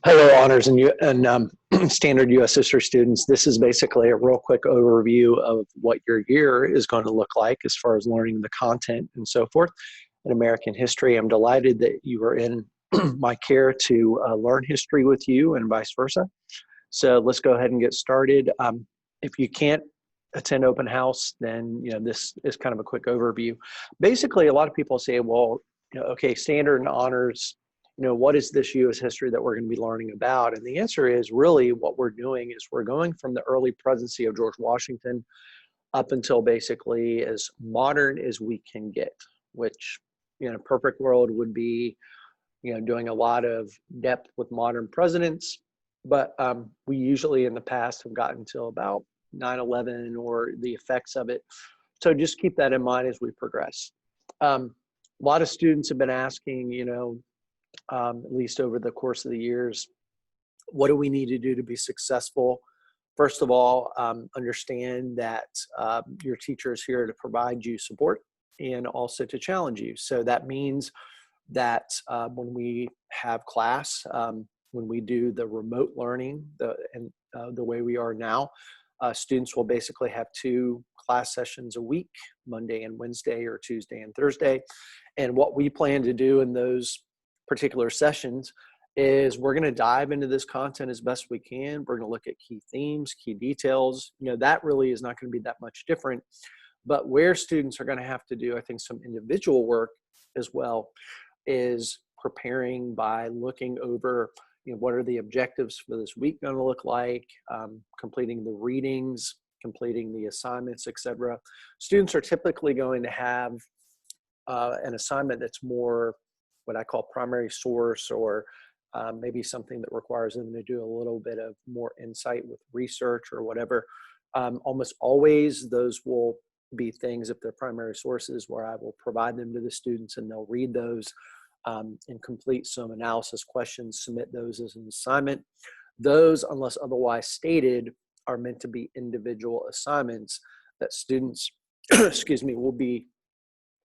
Hello, honors and standard U.S. history students. This is basically a real quick overview of what your year is going to look like as far as learning the content and so forth in American history. I'm delighted that you are in my care to learn history with you and vice versa. So let's go ahead and get started. If you can't attend open house, then this is kind of a quick overview. Basically, a lot of people say, well, okay, standard and honors, what is this U.S. history that we're going to be learning about? And the answer is really what we're doing is we're going from the early presidency of George Washington up until basically as modern as we can get, which in a perfect world would be, doing a lot of depth with modern presidents. But we usually in the past have gotten to about 9/11 or the effects of it. So just keep that in mind as we progress. A lot of students have been asking, at least over the course of the years, what do we need to do to be successful? First of all, understand that your teacher is here to provide you support and also to challenge you. So that means that when we have class, when we do the remote learning, the way we are now, students will basically have 2 class sessions a week, Monday and Wednesday or Tuesday and Thursday. And what we plan to do in those particular sessions is we're going to dive into this content as best we can. We're going to look at key themes, key details. That really is not going to be that much different. But where students are going to have to do, I think, some individual work as well is preparing by looking over what are the objectives for this week going to look like, completing the readings, completing the assignments, etc. Students are typically going to have an assignment that's more what I call primary source, or maybe something that requires them to do a little bit of more insight with research or whatever. Almost always those will be things, if they're primary sources, where I will provide them to the students and they'll read those and complete some analysis questions, submit those as an assignment. Those, unless otherwise stated, are meant to be individual assignments that students, excuse me, will be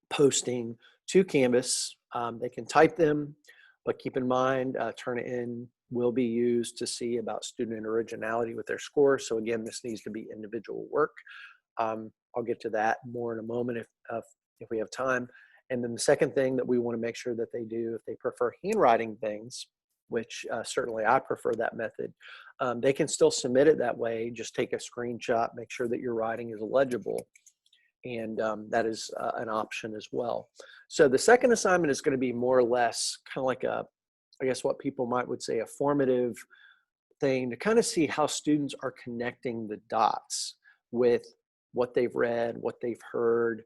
posting to Canvas. They can type them, but keep in mind, Turnitin will be used to see about student originality with their scores. So again, this needs to be individual work. I'll get to that more in a moment if we have time. And then the second thing that we want to make sure that they do, if they prefer handwriting things, which certainly I prefer that method, they can still submit it that way. Just take a screenshot, make sure that your writing is legible. And that is an option as well. So the second assignment is going to be more or less kind of like I guess what people would say a formative thing to kind of see how students are connecting the dots with what they've read, what they've heard,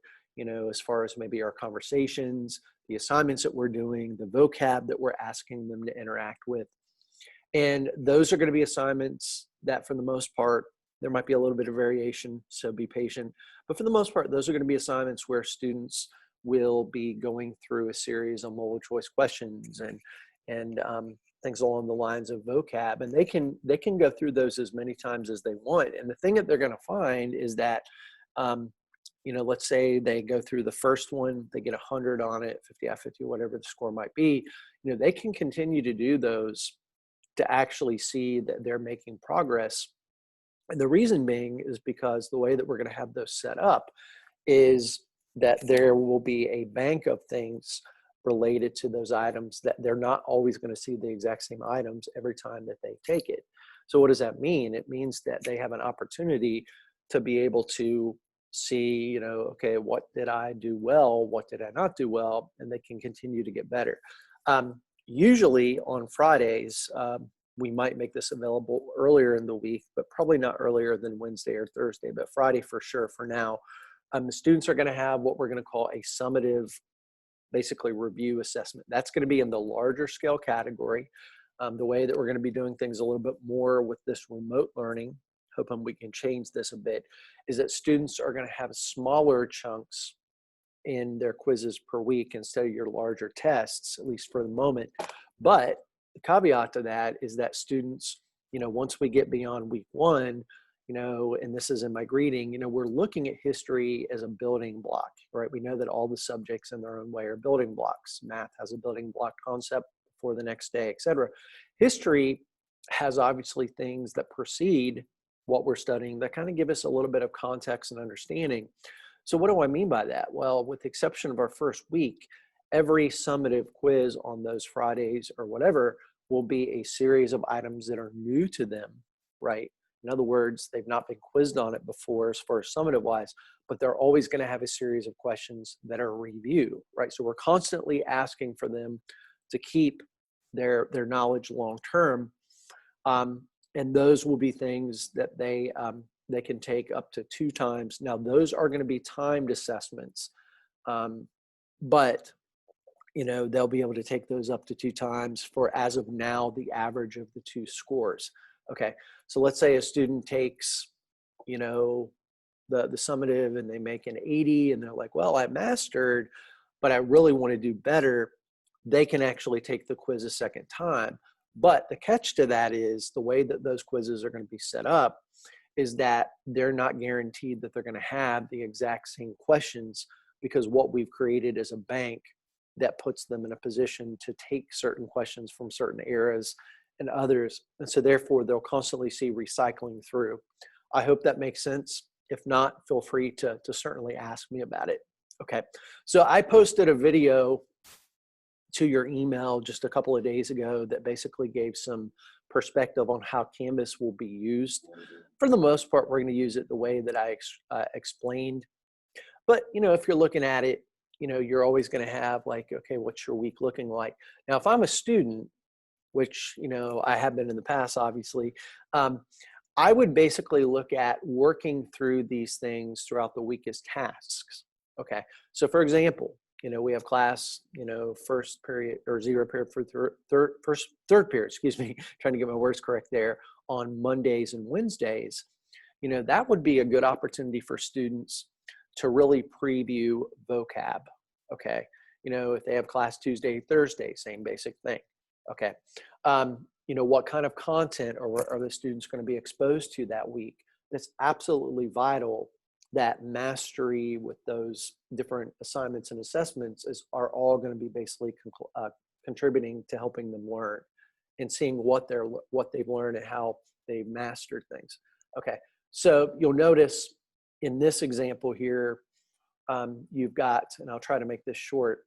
as far as maybe our conversations, the assignments that we're doing, the vocab that we're asking them to interact with. And those are going to be assignments that, for the most part, there might be a little bit of variation, so be patient. But for the most part, those are going to be assignments where students will be going through a series of multiple choice questions and things along the lines of vocab. And they can go through those as many times as they want. And the thing that they're going to find is that, let's say they go through the first one, they get 100 on it, 50 out of 50, whatever the score might be, they can continue to do those to actually see that they're making progress. And the reason being is because the way that we're going to have those set up is that there will be a bank of things related to those items that they're not always going to see the exact same items every time that they take it. So what does that mean? It means that they have an opportunity to be able to see, okay, what did I do well? What did I not do well? And they can continue to get better. Usually on Fridays, we might make this available earlier in the week, but probably not earlier than Wednesday or Thursday, but Friday for sure for now. The students are going to have what we're going to call a summative, basically review assessment. That's going to be in the larger scale category. The way that we're going to be doing things a little bit more with this remote learning, hoping we can change this a bit, is that students are going to have smaller chunks in their quizzes per week instead of your larger tests, at least for the moment. But the caveat to that is that students, once we get beyond week 1, and this is in my greeting, we're looking at history as a building block, right? We know that all the subjects in their own way are building blocks. Math has a building block concept for the next day, etc. History has obviously things that precede what we're studying that kind of give us a little bit of context and understanding. So what do I mean by that? Well, with the exception of our first week, every summative quiz on those Fridays or whatever will be a series of items that are new to them, right? In other words, they've not been quizzed on it before as far as summative wise, but they're always going to have a series of questions that are review, right? So we're constantly asking for them to keep their knowledge long term. And those will be things that they can take up to 2 times. Now, those are going to be timed assessments, but they'll be able to take those up to 2 times for, as of now, the average of the 2 scores. Okay, so let's say a student takes, the summative and they make an 80 and they're like, well, I mastered, but I really want to do better. They can actually take the quiz a second time. But the catch to that is the way that those quizzes are going to be set up is that they're not guaranteed that they're going to have the exact same questions, because what we've created is a bank that puts them in a position to take certain questions from certain eras and others. And so therefore they'll constantly see recycling through. I hope that makes sense. If not, feel free to certainly ask me about it. Okay, so I posted a video to your email just a couple of days ago that basically gave some perspective on how Canvas will be used. For the most part, we're going to use it the way that I explained. But, if you're looking at it, you're always going to have like, okay, what's your week looking like? Now, if I'm a student, which, I have been in the past, obviously, I would basically look at working through these things throughout the week as tasks. Okay. So for example, we have class, first period or 0 period for third period, excuse me, trying to get my words correct there, on Mondays and Wednesdays. That would be a good opportunity for students to really preview vocab. Okay. If they have class Tuesday, Thursday, same basic thing. Okay. What kind of content are the students going to be exposed to that week? That's absolutely vital. That mastery with those different assignments and assessments are all going to be basically contributing to helping them learn and seeing what they've learned and how they've mastered things. Okay, so you'll notice in this example here, you've got, and I'll try to make this short,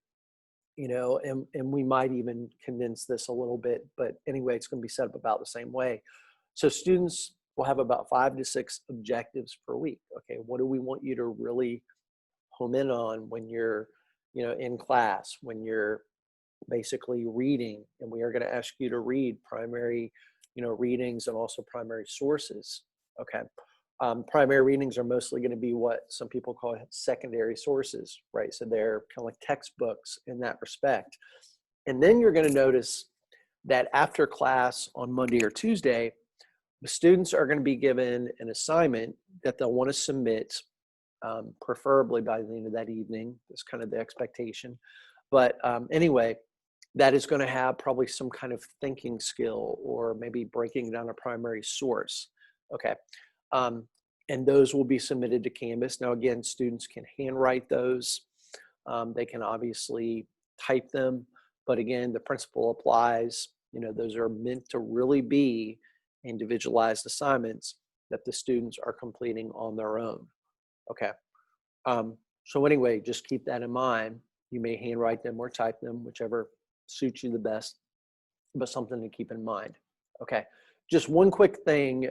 and we might even condense this a little bit, but anyway, it's going to be set up about the same way. So students will have about 5 to 6 objectives per week. Okay, what do we want you to really home in on when you're, in class, when you're basically reading? And we are going to ask you to read primary, readings and also primary sources. Okay, primary readings are mostly going to be what some people call secondary sources, right? So they're kind of like textbooks in that respect. And then you're going to notice that after class on Monday or Tuesday, the students are going to be given an assignment that they'll want to submit, preferably by the end of that evening. That's kind of the expectation. But anyway, that is going to have probably some kind of thinking skill or maybe breaking down a primary source. Okay. And those will be submitted to Canvas. Now, again, students can handwrite those. They can obviously type them. But again, the principle applies. Those are meant to really be individualized assignments that the students are completing on their own. Okay. So anyway, just keep that in mind. You may handwrite them or type them, whichever suits you the best, but something to keep in mind. Okay. Just one quick thing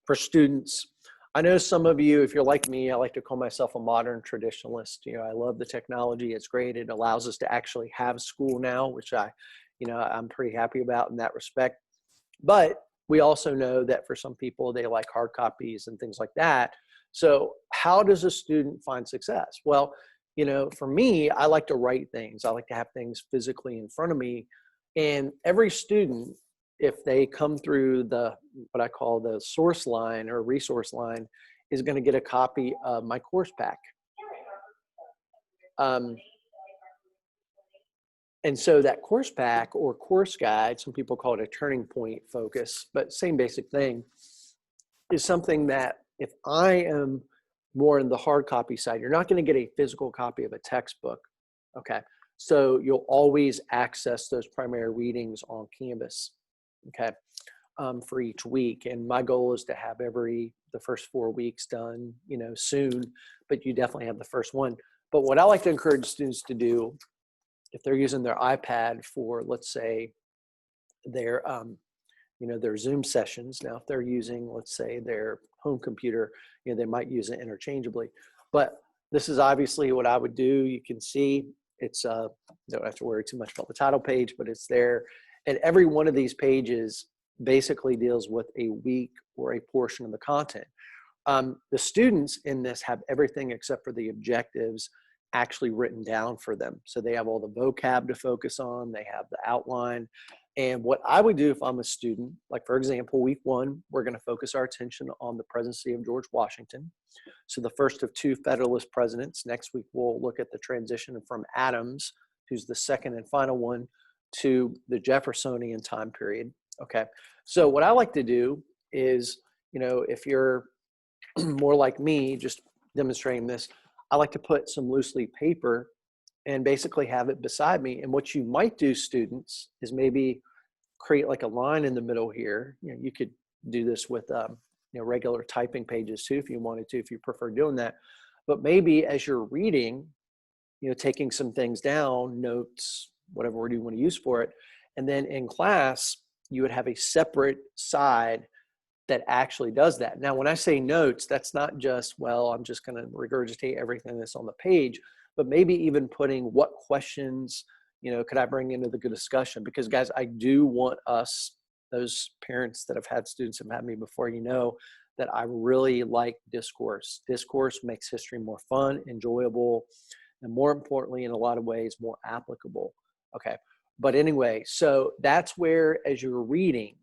for students. I know some of you, if you're like me, I like to call myself a modern traditionalist. I love the technology. It's great. It allows us to actually have school now, which I'm pretty happy about in that respect. But we also know that for some people, they like hard copies and things like that. So how does a student find success? Well, for me, I like to write things. I like to have things physically in front of me. And every student, if they come through what I call the source line or resource line, is going to get a copy of my course pack. And so that course pack or course guide, some people call it a turning point focus, but same basic thing, is something that if I am more in the hard copy side, you're not going to get a physical copy of a textbook. Okay. So you'll always access those primary readings on Canvas, okay, for each week. And my goal is to have the first 4 weeks done, soon, but you definitely have the first one. But what I like to encourage students to do, if they're using their iPad for, let's say, their their Zoom sessions. Now, if they're using, let's say, their home computer, they might use it interchangeably. But this is obviously what I would do. You can see it's, don't have to worry too much about the title page, but it's there. And every one of these pages basically deals with a week or a portion of the content. The students in this have everything except for the objectives actually written down for them. So they have all the vocab to focus on, they have the outline. And what I would do if I'm a student, like for example, week 1, we're going to focus our attention on the presidency of George Washington. So the first of 2 Federalist presidents. Next week, we'll look at the transition from Adams, who's the second and final one, to the Jeffersonian time period. Okay. So what I like to do is, if you're more like me, just demonstrating this, I like to put some loose leaf paper and basically have it beside me. And what you might do, students, is maybe create like a line in the middle here. You could do this with regular typing pages too, if you wanted to, if you prefer doing that. But maybe as you're reading, taking some things down, notes, whatever word you want to use for it. And then in class, you would have a separate side that actually does that. Now, when I say notes, that's not just, well, I'm just going to regurgitate everything that's on the page, but maybe even putting what questions, could I bring into the good discussion? Because guys, I do want us, those parents that have had students have had me before, that I really like discourse. Discourse makes history more fun, enjoyable, and more importantly, in a lot of ways, more applicable. Okay. But anyway, so that's where, as you're reading,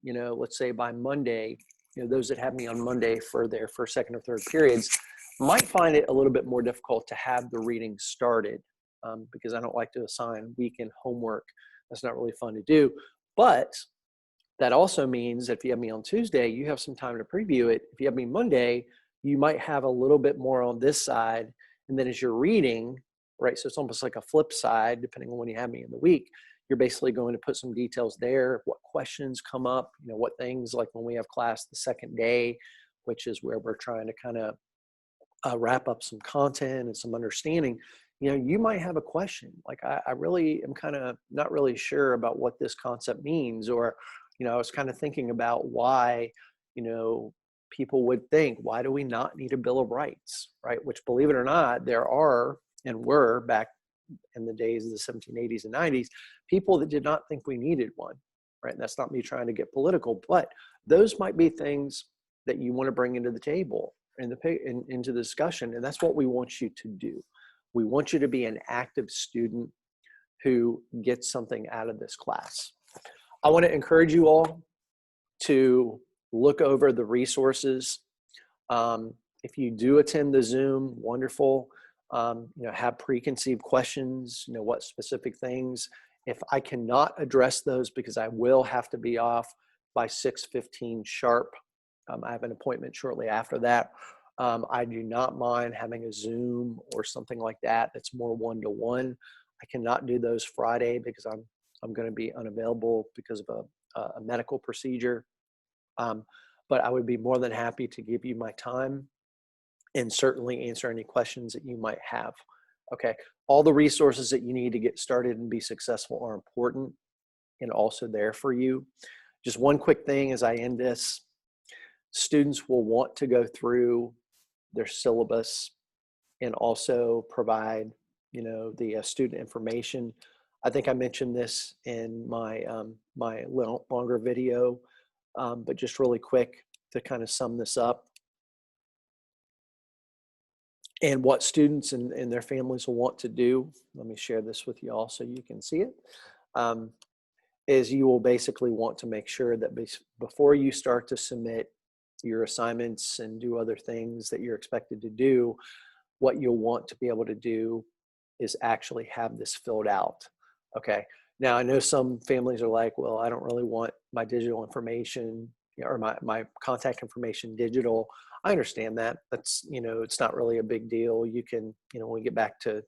let's say by Monday, those that have me on Monday for their first, second, or third periods might find it a little bit more difficult to have the reading started because I don't like to assign weekend homework. That's not really fun to do. But that also means that if you have me on Tuesday, you have some time to preview it. If you have me Monday, you might have a little bit more on this side. And then as you're reading, right, so it's almost like a flip side, depending on when you have me in the week, you're basically going to put some details there, what questions come up, what things, like when we have class the second day, which is where we're trying to kind of wrap up some content and some understanding, you might have a question. Like, I really am kind of not really sure about what this concept means, or, I was kind of thinking about why, people would think, why do we not need a Bill of Rights, right? Which, believe it or not, there are and were back in the days of the 1780s and 90s, people that did not think we needed one, right? And that's not me trying to get political, but those might be things that you want to bring into the table, into the discussion. And that's what we want you to do. We want you to be an active student who gets something out of this class. I want to encourage you all to look over the resources. If you do attend the Zoom, wonderful. Have preconceived questions, what specific things. If I cannot address those because I will have to be off by 6:15 sharp, I have an appointment shortly after that. I do not mind having a Zoom or something like that that's more one-to-one. I cannot do those Friday because I'm going to be unavailable because of a medical procedure. But I would be more than happy to give you my time and certainly answer any questions that you might have. Okay. All the resources that you need to get started and be successful are important and also there for you. Just one quick thing as I end this, students will want to go through their syllabus and also provide, the student information. I think I mentioned this in my my longer video, but just really quick to kind of sum this up. And what students and their families will want to do, let me share this with you all so you can see it, is you will basically want to make sure that before you start to submit your assignments and do other things that you're expected to do, what you'll want to be able to do is actually have this filled out. Okay. Now, I know some families are like, well, I don't really want my digital information or my contact information digital. I understand that. That's, it's not really a big deal. You can, when we get back to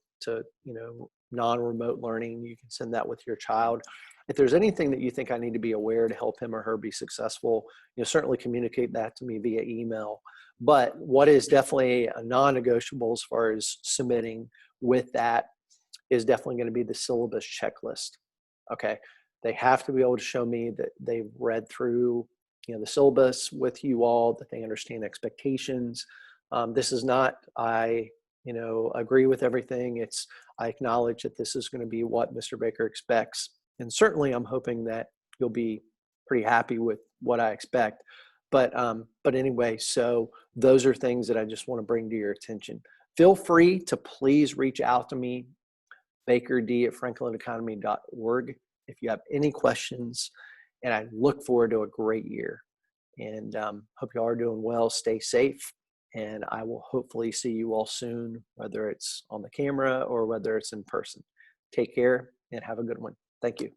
non-remote learning, you can send that with your child. If there's anything that you think I need to be aware to help him or her be successful, certainly communicate that to me via email. But what is definitely a non-negotiable as far as submitting with that is definitely going to be the syllabus checklist. Okay. They have to be able to show me that they've read through, the syllabus with you all, that they understand expectations. This is not, I agree with everything. It's, I acknowledge that this is going to be what Mr. Baker expects. And certainly I'm hoping that you'll be pretty happy with what I expect. But anyway, so those are things that I just want to bring to your attention. Feel free to please reach out to me, bakerd@franklinaconomy.org, if you have any questions. And I look forward to a great year. And hope you all are doing well. Stay safe. And I will hopefully see you all soon, whether it's on the camera or whether it's in person. Take care and have a good one. Thank you.